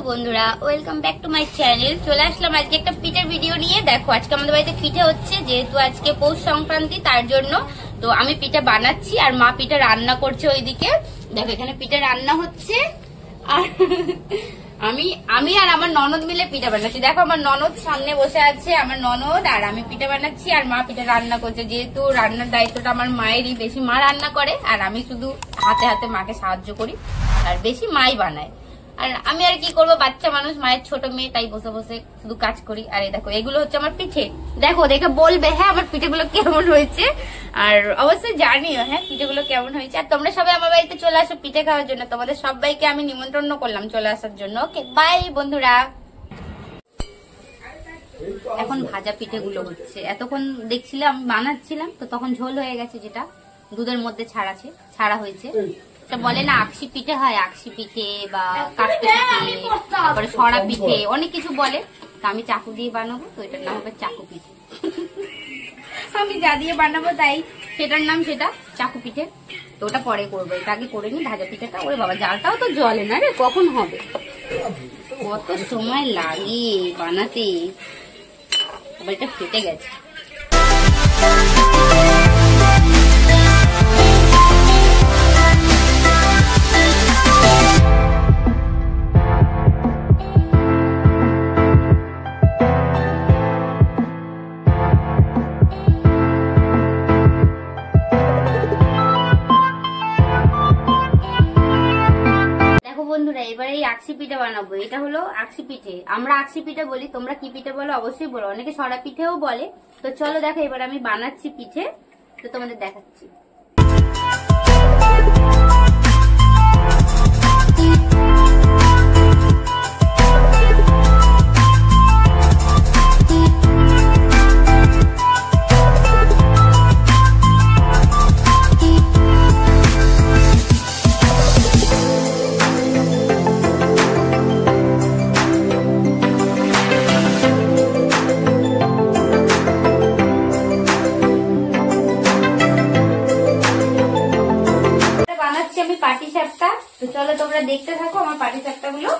বন্ধুরা, welcome back to my channel. চলে আসলাম আজকে একটা পিঠের ভিডিও নিয়ে। দেখো আজকে আমাদের বাড়িতে পিঠে হচ্ছে, যেহেতু আজকে পৌষ সংক্রান্তি তার জন্য। তো আমি পিঠে বানাচ্ছি আর মা পিঠে রান্না করছে ওইদিকে। দেখো এখানে পিঠে রান্না হচ্ছে আর আমি আর আমার ননদ মিলে পিঠা বানাচ্ছি। দেখো আমার ননদ সামনে বসে আছে, আমার ননদ আর আমি পিঠা বানাচ্ছি আর মা পিঠা রান্না করছে। যেহেতু রান্নার দায়িত্বটা আমার মায়েরই, বেশি মা রান্না করে আর আমি শুধু হাতে হাতে মাকে সাহায্য করি, আর বেশি মাই বানায়। আর আমি আর কি করবো, বাচ্চা মানুষ, মায়ের ছোট মেয়ে, তাই বসে বসে শুধু কাজ করি। আর এই দেখো এগুলো হচ্ছে আমার পিঠে। দেখো দেখে বলবে হ্যাঁ আমার পিঠেগুলো কেমন হয়েছে, আর অবশ্যই জানিও হ্যাঁ পিঠেগুলো কেমন হয়েছে। আর তোমরা সবাই আমার বাড়িতে চলে আসো পিঠে খাওয়ার জন্য। তোমাদের সবাইকে আমি নিমন্ত্রণ করলাম চলে আসার জন্য। ওকে বাই বন্ধুরা। এখন ভাজা পিঠেগুলো হচ্ছে। এতক্ষণ দেখছিলাম বানাচ্ছিলাম, তো তখন ঝোল হয়ে গেছে, যেটা দুধের মধ্যে ছাড়া হয়েছে। বলে না আকশি পিঠে হয়, আকশি পিঠে বা কাস্তে পিঠে, তারপরে সরা পিঠে, অনেক কিছু বলে। তো আমি চাকু দিয়ে বানাবো, তো এটার নাম হবে চাকু পিঠে। আমি যা দিয়ে বানাবো তাই সেটার নাম সেটা চাকু পিঠে। তো ওটা পরে করবো, এটা আগে করে নি ভাজা পিঠেটা। ওরে বাবা জালটাও তো জলে না রে, কখন হবে, কত সময় লাগে বানাতে। আবার এটা ফেটে গেছে। বন্ধুরা এবারে এই আকশি পিঠে বানাবো। এটা হলো আকশি পিঠে, আমরা আকশি পিঠে বলি, তোমরা কি পিঠে বলো অবশ্যই বলো। অনেকে সরা পিঠেও বলে। তো চলো দেখো এবার আমি বানাচ্ছি পিঠে, তো তোমাদের দেখাচ্ছি। আমি পাটি সাপটা, তো চলো তোমরা দেখতে থাকো আমার পাটি সাপটা গুলো।